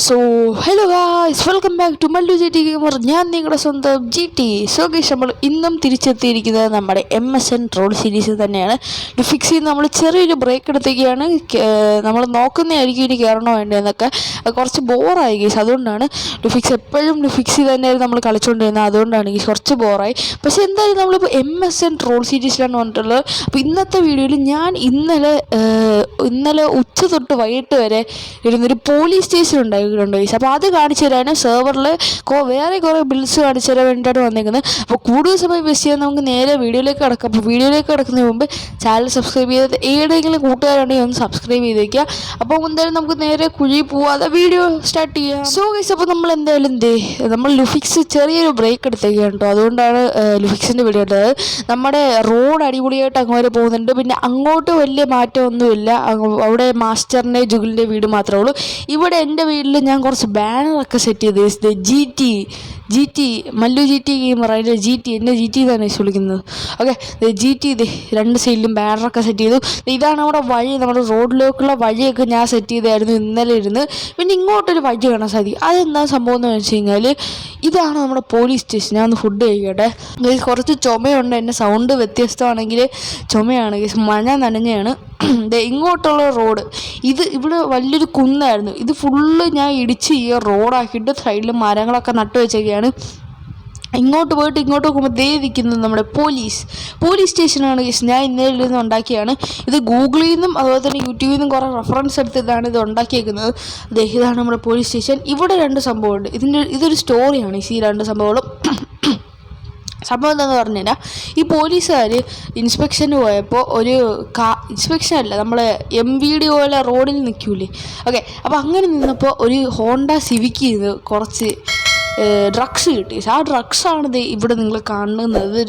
So hello guys, welcome back to Mallu G T gamer. ഞാൻ നിങ്ങളുടെ സ്വന്തം ജി ടി. സോ ഗൈസ്, നമ്മൾ ഇന്നും തിരിച്ചെത്തിയിരിക്കുന്നത് നമ്മുടെ MSN ട്രോൾ സീരീസിൽ തന്നെയാണ്. ലുഫിക്സിൽ നമ്മൾ ചെറിയൊരു ബ്രേക്ക് എടുത്തേക്കാണ്. നമ്മൾ നോക്കുന്നതായിരിക്കും ഇനി കയറണോ വേണ്ടതെന്നൊക്കെ. കുറച്ച് ബോറായി ഗൈസ്, അതുകൊണ്ടാണ്. ലുഫിക്സ് എപ്പോഴും ലുഫിക്സിൽ തന്നെയായിരുന്നു നമ്മൾ കളിച്ചുകൊണ്ടിരുന്നത്, അതുകൊണ്ടാണ് ഗൈസ് കുറച്ച് ബോറായി. പക്ഷേ എന്തായാലും നമ്മളിപ്പോൾ MSN ട്രോൾ സീരീസിലാണ് വന്നിട്ടുള്ളത്. അപ്പോൾ ഇന്നത്തെ വീഡിയോയിൽ ഞാൻ ഇന്നലെ ഉച്ച തൊട്ട് വൈകിട്ട് വരെ ഇരുന്നൊരു പോലീസ് സ്റ്റേഷൻ ഉണ്ടായിട്ടുണ്ട് ഗൈസ്. അപ്പോൾ അത് കാണിച്ചു തരാനും സെർവറിൽ വേറെ കുറേ ബിൽസ് കാണിച്ചു തരാൻ വേണ്ടിയിട്ടാണ് വന്നിരിക്കുന്നത്. അപ്പോൾ കൂടുതൽ സമയം വെച്ച് ചെയ്യാൻ നമുക്ക് നേരെ വീഡിയോയിലേക്ക് കിടക്കാം. അപ്പോൾ വീഡിയോയിലേക്ക് കിടക്കുന്നതിന് മുമ്പ് ചാനൽ സബ്സ്ക്രൈബ് ചെയ്ത് ഏതെങ്കിലും കൂട്ടുകാരുണ്ടെങ്കിൽ ഒന്ന് സബ്സ്ക്രൈബ് ചെയ്ത് വയ്ക്കുക. അപ്പോൾ എന്തായാലും നമുക്ക് നേരെ കുഴി പോവാതെ വീഡിയോ സ്റ്റാർട്ട് ചെയ്യാം. സോ ഗൈസ്, അപ്പോൾ നമ്മൾ എന്തായാലും നമ്മൾ ലുഫിക്സ് ചെറിയൊരു ബ്രേക്ക് എടുത്തേക്കാണ് കേട്ടോ. അതുകൊണ്ടാണ് ലുഫിക്സിൻ്റെ വീഡിയോ ഇട്ടത്. നമ്മുടെ റോഡ് അടിപൊളിയായിട്ട് അങ്ങ് വരെ പോകുന്നുണ്ട്. പിന്നെ അങ്ങോട്ട് വലിയ മാറ്റമൊന്നുമില്ല. അവിടെ മാസ്റ്ററിൻ്റെ ജുഗിലിൻ്റെ വീട് മാത്രമേ ഉള്ളൂ. ഇവിടെ എൻ്റെ വീട്ടിൽ ഞാൻ കുറച്ച് ബാനറൊക്കെ സെറ്റ് ചെയ്ത് G T Mallu G T gamer, അതിൻ്റെ ജി ടി, എൻ്റെ ജി ടി എന്നാണ് വിളിക്കുന്നത്. ഓക്കെ, ജി ടി രണ്ട് സൈഡിലും ബാനറൊക്കെ സെറ്റ് ചെയ്തു. ഇതാണ് നമ്മുടെ വഴി, നമ്മുടെ റോഡിലേക്കുള്ള വഴിയൊക്കെ ഞാൻ സെറ്റ് ചെയ്തായിരുന്നു ഇന്നലെ ഇരുന്ന്. പിന്നെ ഇങ്ങോട്ടൊരു വഴി കാണാൻ സാധിക്കും. അതെന്താ സംഭവം എന്ന് വെച്ച് കഴിഞ്ഞാൽ, ഇതാണ് നമ്മുടെ പോലീസ് സ്റ്റേഷൻ. ഞാൻ ഒന്ന് ഫുഡ് കഴിക്കട്ടെ. കുറച്ച് ചുമയുണ്ട്, എൻ്റെ സൗണ്ട് വ്യത്യസ്തമാണെങ്കിൽ ചുമയാണ്. മഴ നനഞ്ഞാണ്. ഇങ്ങോട്ടുള്ള റോഡ് ഇവിടെ വലിയൊരു കുന്നായിരുന്നു. ഇത് ഫുള്ള് ഞാൻ ഇടിച്ച് ഈ റോഡാക്കിയിട്ട് സൈഡിൽ മരങ്ങളൊക്കെ നട്ടു വെച്ചൊക്കെയാണ്. ഇങ്ങോട്ട് പോയിട്ട് ഇങ്ങോട്ട് നോക്കുമ്പോൾ നിൽക്കുന്നത് നമ്മുടെ പോലീസ് സ്റ്റേഷനാണ്. ഞാൻ ഇന്നലെ നിന്ന് ഉണ്ടാക്കിയാണ്. ഇത് ഗൂഗിളിൽ നിന്നും അതുപോലെ തന്നെ യൂട്യൂബിൽ നിന്നും കുറേ റെഫറൻസ് എടുത്തിട്ടാണ് ഇത് ഉണ്ടാക്കിയേക്കുന്നത്. ഇതാണ് നമ്മുടെ പോലീസ് സ്റ്റേഷൻ. ഇവിടെ രണ്ട് സംഭവമുണ്ട്. ഇതൊരു സ്റ്റോറിയാണ് ഈ രണ്ട് സംഭവങ്ങളും. സംഭവം എന്താണെന്ന് പറഞ്ഞുകഴിഞ്ഞാൽ, ഈ പോലീസുകാർ ഇൻസ്പെക്ഷന് പോയപ്പോൾ ഇൻസ്പെക്ഷൻ അല്ല, നമ്മൾ MVD പോലെ റോഡിൽ നിൽക്കൂലേ. ഓക്കെ, അപ്പോൾ അങ്ങനെ നിന്നപ്പോൾ ഒരു ഹോണ്ട സിവിക്ക് കുറച്ച് ഡ്രഗ്സ് കിട്ടി. ആ ഡ്രഗ്സാണ് ഇവിടെ നിങ്ങൾ കാണുന്നത്.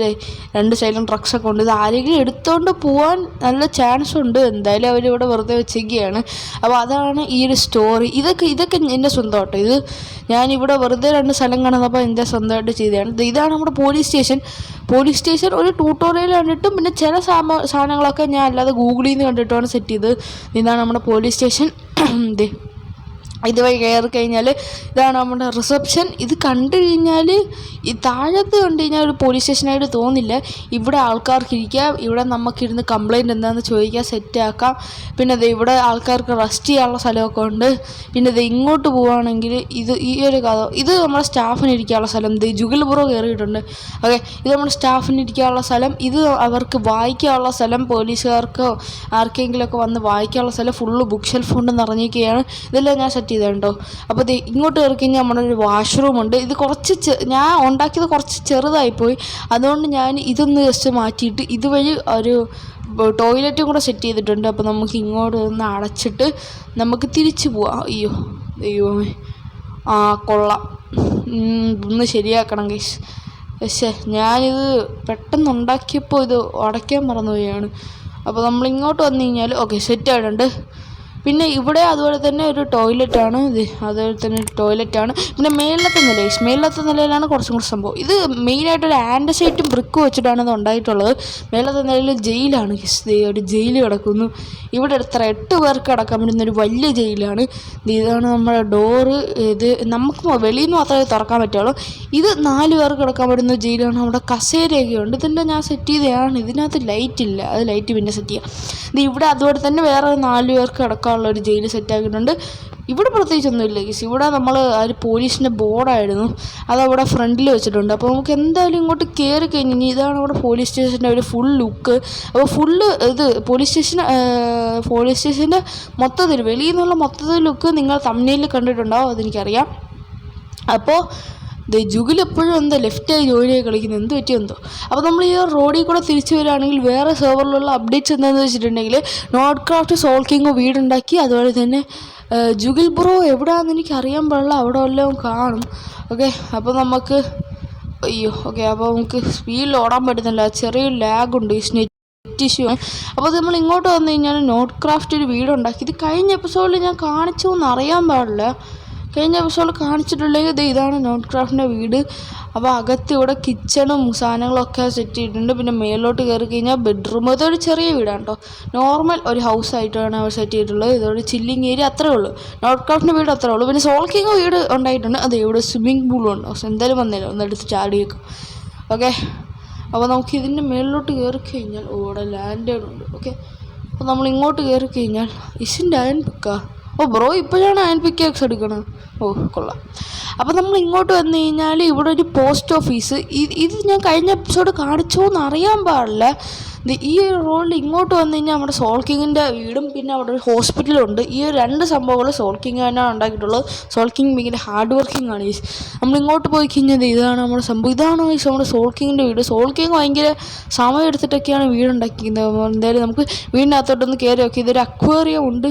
രണ്ട് സൈഡിലും ഡ്രഗ്സൊക്കെ ഉണ്ട്. ഇത് ആരെങ്കിലും എടുത്തുകൊണ്ട് പോകാൻ നല്ല ചാൻസ് ഉണ്ട്. എന്തായാലും അവരിവിടെ വെറുതെ വെച്ചിരിക്കുകയാണ്. അപ്പോൾ അതാണ് ഈ ഒരു സ്റ്റോറി. ഇതൊക്കെ എൻ്റെ സ്വന്തം കേട്ടോ. ഇത് ഞാനിവിടെ വെറുതെ രണ്ട് സ്ഥലം കാണുന്നപ്പോൾ എൻ്റെ സ്വന്തമായിട്ട് ചെയ്തതാണ്. ഇതാണ് നമ്മുടെ പോലീസ് സ്റ്റേഷൻ. ഒരു ട്യൂട്ടോറിയൽ കണ്ടിട്ടും പിന്നെ ചില സാധനങ്ങളൊക്കെ ഞാൻ അല്ലാതെ ഗൂഗിളിൽ നിന്ന് കണ്ടിട്ടാണ് സെറ്റ് ചെയ്തത്. ഇതാണ് നമ്മുടെ പോലീസ് സ്റ്റേഷൻ. ഇതുവഴി കയറി കഴിഞ്ഞാൽ ഇതാണ് നമ്മുടെ റിസപ്ഷൻ. ഇത് കണ്ടു കഴിഞ്ഞാൽ ഈ താഴത്ത് കണ്ടു കഴിഞ്ഞാൽ ഒരു പോലീസ് സ്റ്റേഷനായിട്ട് തോന്നില്ല. ഇവിടെ ആൾക്കാർക്ക് ഇരിക്കാം, ഇവിടെ നമുക്കിരുന്ന് കംപ്ലയിൻറ്റ് എന്താണെന്ന് ചോദിക്കാം, സെറ്റാക്കാം. പിന്നെ ഇവിടെ ആൾക്കാർക്ക് റെസ്റ്റ് ചെയ്യാനുള്ള സ്ഥലമൊക്കെ ഉണ്ട്. പിന്നെ ഇങ്ങോട്ട് പോവുകയാണെങ്കിൽ ഈ ഒരു കഥ, ഇത് നമ്മുടെ സ്റ്റാഫിന് ഇരിക്കാനുള്ള സ്ഥലം. ജുഗിൽ ബ്രോ കയറിയിട്ടുണ്ട്. ഓക്കെ, ഇത് നമ്മുടെ സ്റ്റാഫിന് ഇരിക്കാനുള്ള സ്ഥലം. ഇത് അവർക്ക് വായിക്കാനുള്ള സ്ഥലം. പോലീസുകാർക്കോ ആർക്കെങ്കിലുമൊക്കെ വന്ന് വായിക്കാനുള്ള സ്ഥലം. ഫുള്ള് ബുക്ക് ഷെൽഫ് കൊണ്ട് നിറഞ്ഞിരിക്കുകയാണ്. ഇതെല്ലാം ഞാൻ സെറ്റ് ചെയ്തിട്ടുണ്ടോ. അപ്പോൾ ഇങ്ങോട്ട് കയറി കഴിഞ്ഞാൽ നമ്മുടെ ഒരു വാഷ്റൂം ഉണ്ട്. ഇത് ഞാൻ ഉണ്ടാക്കിയത് കുറച്ച് ചെറുതായിപ്പോയി. അതുകൊണ്ട് ഞാൻ ഇതൊന്ന് ജസ്റ്റ് മാറ്റിയിട്ട് ഇതുവഴി ഒരു ടോയ്ലറ്റും കൂടെ സെറ്റ് ചെയ്തിട്ടുണ്ട്. അപ്പോൾ നമുക്ക് ഇങ്ങോട്ട് ഒന്ന് അടച്ചിട്ട് നമുക്ക് തിരിച്ചു പോവാം. അയ്യോ കൊള്ളാം. ഒന്ന് ശരിയാക്കണം ഗൈസ്. പക്ഷേ ഞാനിത് പെട്ടെന്ന് ഉണ്ടാക്കിയപ്പോൾ ഇത് അടയ്ക്കാൻ മറന്നുപോയാണ്. അപ്പോൾ നമ്മളിങ്ങോട്ട് വന്നു കഴിഞ്ഞാൽ ഓക്കെ, സെറ്റായിട്ടുണ്ട്. പിന്നെ ഇവിടെ അതുപോലെ തന്നെ ഒരു ടോയ്ലറ്റാണ്. പിന്നെ മേളത്തെ നിലയിലാണ് കുറച്ചും കൂടി സംഭവം. ഇത് മെയിനായിട്ടൊരു ആൻഡസൈറ്റും ബ്രിക്കും വെച്ചിട്ടാണ് ഇത് ഉണ്ടായിട്ടുള്ളത്. മേളത്തെ നിലയിൽ ജയിലാണ്. ഒരു ജയിൽ കിടക്കുന്നു. ഇവിടെ 8 പേർക്ക് കിടക്കാൻ പറ്റുന്ന ഒരു വലിയ ജയിലാണ്. ഇതാണ് നമ്മുടെ ഡോറ്. ഇത് നമുക്ക് വെളിയിൽ നിന്ന് മാത്രമേ തുറക്കാൻ പറ്റുള്ളൂ. ഇത് 4 പേർക്ക് കിടക്കാൻ പറ്റുന്ന ജയിലാണ്. നമ്മുടെ കസേരയൊക്കെ ഉണ്ട്. ഇതെല്ലാം ഞാൻ സെറ്റ് ചെയ്തതാണ്. ഇതിനകത്ത് ലൈറ്റ് ഇല്ല, അത് ലൈറ്റ് പിന്നെ സെറ്റ് ചെയ്യാം. ഇവിടെ അതുപോലെ തന്നെ വേറെ 4 പേർക്ക് കിടക്കാനുള്ള ഒരു ജയിൽ സെറ്റാക്കിയിട്ടുണ്ട്. ഇവിടെ പ്രത്യേകിച്ചൊന്നുമില്ല ഗൈസ്. ഇവിടെ നമ്മൾ ഒരു പോലീസിൻ്റെ ബോർഡായിരുന്നു, അതവിടെ ഫ്രണ്ടിൽ വെച്ചിട്ടുണ്ട്. അപ്പോൾ നമുക്ക് എന്തായാലും ഇങ്ങോട്ട് കയറി കഴിഞ്ഞ് ഇതാണ് അവിടെ പോലീസ് സ്റ്റേഷൻ്റെ ഒരു ഫുൾ ലുക്ക്. അപ്പോൾ ഇത് പോലീസ് സ്റ്റേഷൻ്റെ മൊത്തത്തിൽ വെളിയിൽ നിന്നുള്ള മൊത്തത്തിൽ ലുക്ക് നിങ്ങൾ തമ്മിലിൽ കണ്ടിട്ടുണ്ടാവും, അതെനിക്കറിയാം. അപ്പോൾ ജുഗിൽ എപ്പോഴും ലെഫ്റ്റായി ജോലിയായി കളിക്കുന്നത്, എന്ത് പറ്റിയെന്തോ. അപ്പോൾ നമ്മൾ ഈ റോഡിൽ കൂടെ തിരിച്ചു വരികയാണെങ്കിൽ വേറെ സെർവറിലുള്ള അപ്ഡേറ്റ്സ് എന്താണെന്ന് വെച്ചിട്ടുണ്ടെങ്കിൽ, നോട്ട് ക്രാഫ്റ്റ് സോൾ കിങ് വീടുണ്ടാക്കി. അതുപോലെ തന്നെ ജുഗിൽ ബ്രോ എവിടെയാണെന്ന് എനിക്ക് അറിയാൻ പാടില്ല, അവിടെ വല്ലതും കാണും. ഓക്കെ, അപ്പോൾ നമുക്ക് അപ്പോൾ നമുക്ക് സ്പീഡിൽ ഓടാൻ പറ്റുന്നില്ല, ചെറിയൊരു ലാഗുണ്ട്, നെറ്റ് ഇഷ്യൂ. അപ്പോൾ നമ്മൾ ഇങ്ങോട്ട് വന്നു കഴിഞ്ഞാൽ നോട്ട് ക്രാഫ്റ്റ് ഒരു വീടുണ്ടാക്കി. ഇത് കഴിഞ്ഞ എപ്പിസോഡിൽ ഞാൻ കാണിച്ചു എന്ന് അറിയാൻ പാടില്ല. കഴിഞ്ഞ എപ്പിസോഡ് കാണിച്ചിട്ടുണ്ടെങ്കിൽ ഇത് ഇതാണ് നോട്ട് ക്രാഫ്റ്റിൻ്റെ വീട്. അപ്പോൾ അകത്ത് ഇവിടെ കിച്ചണും സാധനങ്ങളൊക്കെ സെറ്റ് ചെയ്തിട്ടുണ്ട്. പിന്നെ മേലോട്ട് കയറി കഴിഞ്ഞാൽ ബെഡ്റൂം. ഇതൊരു ചെറിയ വീടാണ് കേട്ടോ, നോർമൽ ഒരു ഹൗസ് ആയിട്ടാണ് അവർ സെറ്റ് ചെയ്തിട്ടുള്ളത്. ഇതൊരു ചില്ലിങ് ഏരിയ അത്രേ ഉള്ളൂ. നോട്ട് ക്രാഫ്റ്റിൻ്റെ വീട് അത്രേ ഉള്ളൂ. പിന്നെ സോൾ കിങ് വീട് ഉണ്ടായിട്ടുണ്ട്. അതെ, ഇവിടെ സ്വിമ്മിംഗ് പൂളും ഉണ്ട്. പക്ഷെ എന്തായാലും വന്നില്ല, ഒന്നെടുത്ത് ചാടി വെക്കും. ഓക്കെ, അപ്പോൾ നമുക്ക് ഇതിൻ്റെ മേളിലോട്ട് കയറി കഴിഞ്ഞാൽ ഇവിടെ ലാൻഡേൺ ഉണ്ട്. ഓക്കെ, അപ്പോൾ നമ്മൾ ഇങ്ങോട്ട് കയറി കഴിഞ്ഞാൽ ഇസിൻ്റെ അയൺ പിക്കാ. ബ്രോ ഇപ്പോഴാണ് അയൺ പിക്കാക്സ് എടുക്കണം. കൊള്ളാം. അപ്പോൾ നമ്മൾ ഇങ്ങോട്ട് വന്നു കഴിഞ്ഞാൽ ഇവിടെ ഒരു പോസ്റ്റ് ഓഫീസ്. ഇത് ഞാൻ കഴിഞ്ഞ എപ്പിസോഡ് കാണിച്ചോന്ന് അറിയാൻ പാടില്ല. ഈ ഒരു റോഡിൽ ഇങ്ങോട്ട് വന്നു കഴിഞ്ഞാൽ നമ്മുടെ സോൾ കിങ്ങിൻ്റെ വീടും പിന്നെ അവിടെ ഒരു ഹോസ്പിറ്റലുണ്ട്. ഈ രണ്ട് സംഭവങ്ങൾ സോൾ കിങ് തന്നെയാണ് ഉണ്ടാക്കിയിട്ടുള്ളത്. സോൾ കിങ് ഭയങ്കര ഹാർഡ് വർക്കിംഗ് ആണ്. നമ്മൾ ഇങ്ങോട്ട് പോയി കഴിഞ്ഞാൽ ഇതാണ് നമ്മുടെ സംഭവം. ഇതാണ് നമ്മുടെ സോൾ കിങ്ങിൻ്റെ വീട്. സോൾ കിങ് ഭയങ്കര സമയം എടുത്തിട്ടൊക്കെയാണ് വീടുണ്ടാക്കിയത്. എന്തായാലും നമുക്ക് വീടിനകത്തോട്ടൊന്ന് കയറി നോക്കി. ഇതൊരു അക്വേറിയം ഉണ്ട്.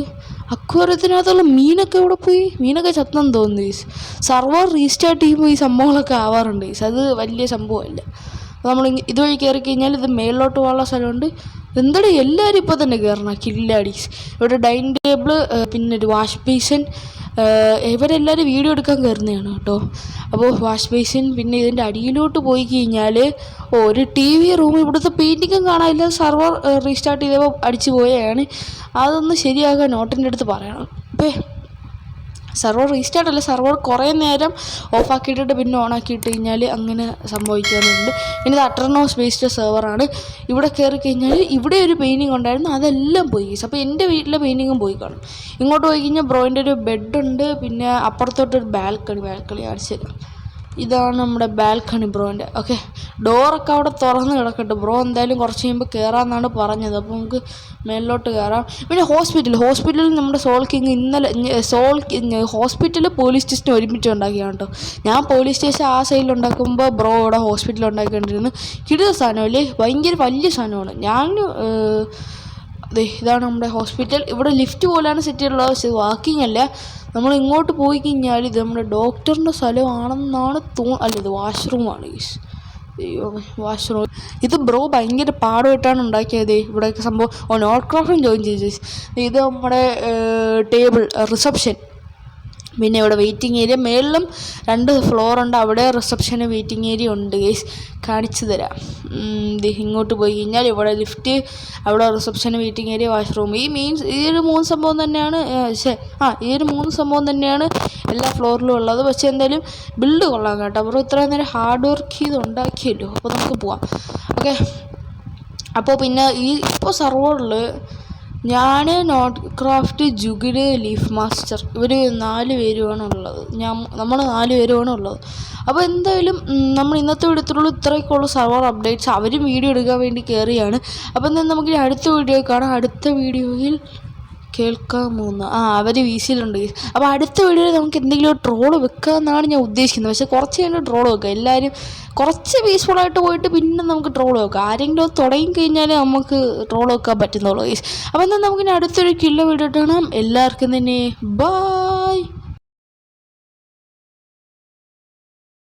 അക്വേറിയത്തിനകത്തുള്ള മീനൊക്കെ ഇവിടെ പോയി. മീനൊക്കെ ചത്തെന്ന് തോന്നുന്നു. സർവർ റീസ്റ്റാർട്ട് ചെയ്യുമ്പോൾ ഈ സംഭവങ്ങളൊക്കെ ആവാറുണ്ട്. അത് വലിയ സംഭവമല്ല. നമ്മൾ ഇതുവഴി കയറി കഴിഞ്ഞാൽ ഇത് മേളിലോട്ട് പോകാനുള്ള സ്ഥലമുണ്ട്. എന്തായാലും എല്ലാവരും ഇപ്പോൾ തന്നെ കയറണം. കില്ലാഡീസ്. ഇവിടെ ഡൈനിങ് ടേബിള്, പിന്നെ ഒരു വാഷ് ബേസിൻ. ഇവരെല്ലാവരും വീഡിയോ എടുക്കാൻ കയറുന്നതാണ് കേട്ടോ. അപ്പോൾ വാഷ് ബേസിൻ. പിന്നെ ഇതിൻ്റെ അടിയിലോട്ട് പോയി കഴിഞ്ഞാൽ ഒരു ടി വി റൂം. ഇവിടുത്തെ പെയിൻറ്റിങ്ങും കാണാനില്ല. സർവർ റീസ്റ്റാർട്ട് ചെയ്തപ്പോൾ അടിച്ചു പോയാണ്. അതൊന്ന് ശരിയാക്കാൻ നോട്ടിൻ്റെ അടുത്ത് പറയണം. അപ്പോൾ സർവർ റീസ്റ്റാർട്ട് അല്ല, സർവർ കുറേ നേരം ഓഫാക്കിയിട്ടിട്ട് പിന്നെ ഓണാക്കിയിട്ട് കഴിഞ്ഞാൽ അങ്ങനെ സംഭവിക്കാറുണ്ട്. പിന്നെ ഇത് അട്രനോസ് ബേസ്ഡ് സെർവറാണ്. ഇവിടെ കയറി കഴിഞ്ഞാൽ ഇവിടെ ഒരു പെയിൻറ്റിങ് ഉണ്ടായിരുന്നു, അതെല്ലാം പോയി. അപ്പോൾ എൻ്റെ വീട്ടിലെ പെയിൻറ്റിങ്ങും പോയി കാണും. ഇങ്ങോട്ട് പോയി കഴിഞ്ഞാൽ ബ്രോയിൻ്റെ ഒരു ബെഡുണ്ട്. പിന്നെ അപ്പുറത്തോട്ടൊരു ബാൽക്കണി അടിച്ചു തരാം. ഇതാണ് നമ്മുടെ ബാൽക്കണി ബ്രോൻ്റെ. ഓക്കെ, ഡോറൊക്കെ അവിടെ തുറന്ന് കിടക്കട്ടെ. ബ്രോ എന്തായാലും കുറച്ച് കഴിയുമ്പോൾ കയറാമെന്നാണ് പറഞ്ഞത്. അപ്പോൾ നമുക്ക് മേലിലോട്ട് കയറാം. പിന്നെ ഹോസ്പിറ്റലിൽ നമ്മുടെ സോൾ കിങ് ഇന്നലെ ഹോസ്പിറ്റൽ പോലീസ് സ്റ്റേഷൻ ഒരുമിച്ച് ഉണ്ടാക്കിയാണ് കേട്ടോ. ഞാൻ പോലീസ് സ്റ്റേഷൻ ആ സൈഡിൽ ഉണ്ടാക്കുമ്പോൾ ബ്രോ ഇവിടെ ഹോസ്പിറ്റൽ ഉണ്ടാക്കിക്കൊണ്ടിരുന്നു. കിടില സാധനമല്ലേ, ഭയങ്കര വലിയ സാധനമാണ്. ഇതാണ് നമ്മുടെ ഹോസ്പിറ്റൽ. ഇവിടെ ലിഫ്റ്റ് പോലെയാണ് സെറ്റ് ചെയ്തിട്ടുള്ളത്, പക്ഷേ വാക്കിംഗ് അല്ല. നമ്മൾ ഇങ്ങോട്ട് പോയി കഴിഞ്ഞാൽ ഇത് നമ്മുടെ ഡോക്ടറിൻ്റെ സ്ഥലമാണെന്നാണ് അല്ല, ഇത് വാഷ്റൂമാണ്. വാഷ്റൂം. ഇത് ബ്രോ ഭയങ്കര പാടുമായിട്ടാണ് ഉണ്ടാക്കിയത്. ഇവിടെയൊക്കെ സംഭവം നോട്ട് ക്രാഫ്റ്റും ജോയിൻ ചെയ്തു. ഇത് നമ്മുടെ ടേബിൾ, റിസപ്ഷൻ. പിന്നെ ഇവിടെ വെയിറ്റിംഗ് ഏരിയ. മേളിലും 2 ഫ്ലോറുണ്ട്. അവിടെ റിസപ്ഷന് വെയിറ്റിംഗ് ഏരിയ ഉണ്ട്. കാണിച്ചു തരാം. ഇങ്ങോട്ട് പോയി കഴിഞ്ഞാൽ ഇവിടെ ലിഫ്റ്റ്, അവിടെ റിസപ്ഷന് വെയിറ്റിംഗ് ഏരിയ, വാഷ്റൂം. ഈ ഒരു 3 സംഭവം തന്നെയാണ്. ഈ ഒരു 3 സംഭവം തന്നെയാണ് എല്ലാ ഫ്ലോറിലും ഉള്ളത്. പക്ഷേ എന്തായാലും ബിൽഡ് കൊള്ളാം കേട്ടോ. അവർ ഇത്രയും നേരം ഹാർഡ് വർക്ക് ചെയ്ത് ഉണ്ടാക്കിയല്ലോ. അപ്പോൾ നമുക്ക് പോവാം. ഓക്കെ, അപ്പോൾ പിന്നെ ഇപ്പോൾ സർവറിൽ ഞാൻ, നോട്ട് ക്രാഫ്റ്റ്, ജുഗിഡ്, ലീഫ് മാസ്റ്റർ, ഇവർ 4 പേരുമാണ് ഉള്ളത്. നമ്മൾ 4 പേരുമാണ് ഉള്ളത്. അപ്പോൾ എന്തായാലും നമ്മൾ ഇന്നത്തെ വീഡിയോത്തിലുള്ള ഇത്രയൊക്കെയുള്ള സർവർ അപ്ഡേറ്റ്സ്. അവരും വീഡിയോ എടുക്കാൻ വേണ്ടി കയറിയാണ്. അപ്പോൾ എന്തായാലും നമുക്ക് അടുത്ത വീഡിയോ കാണാം. അടുത്ത വീഡിയോയിൽ കേൾക്കാമോ അവർ വീശിയിലുണ്ട്. അപ്പോൾ അടുത്ത വീഡിയോയിൽ നമുക്ക് എന്തെങ്കിലും ട്രോള് വെക്കാമെന്നാണ് ഞാൻ ഉദ്ദേശിക്കുന്നത്. പക്ഷേ കുറച്ച് കഴിഞ്ഞാൽ ട്രോള് വെക്കാം. എല്ലാവരും കുറച്ച് പീസ്ഫുള്ളായിട്ട് പോയിട്ട് പിന്നെ നമുക്ക് ട്രോള് വെക്കാം. ആരെങ്കിലും തുടങ്ങി കഴിഞ്ഞാൽ നമുക്ക് ട്രോള് വെക്കാൻ പറ്റുന്നുള്ളൂ. അപ്പോൾ എന്നാൽ നമുക്കിനി അടുത്തൊരു കില്ല വീഡിയോ കാണാം. എല്ലാവർക്കും തന്നെ ബൈ.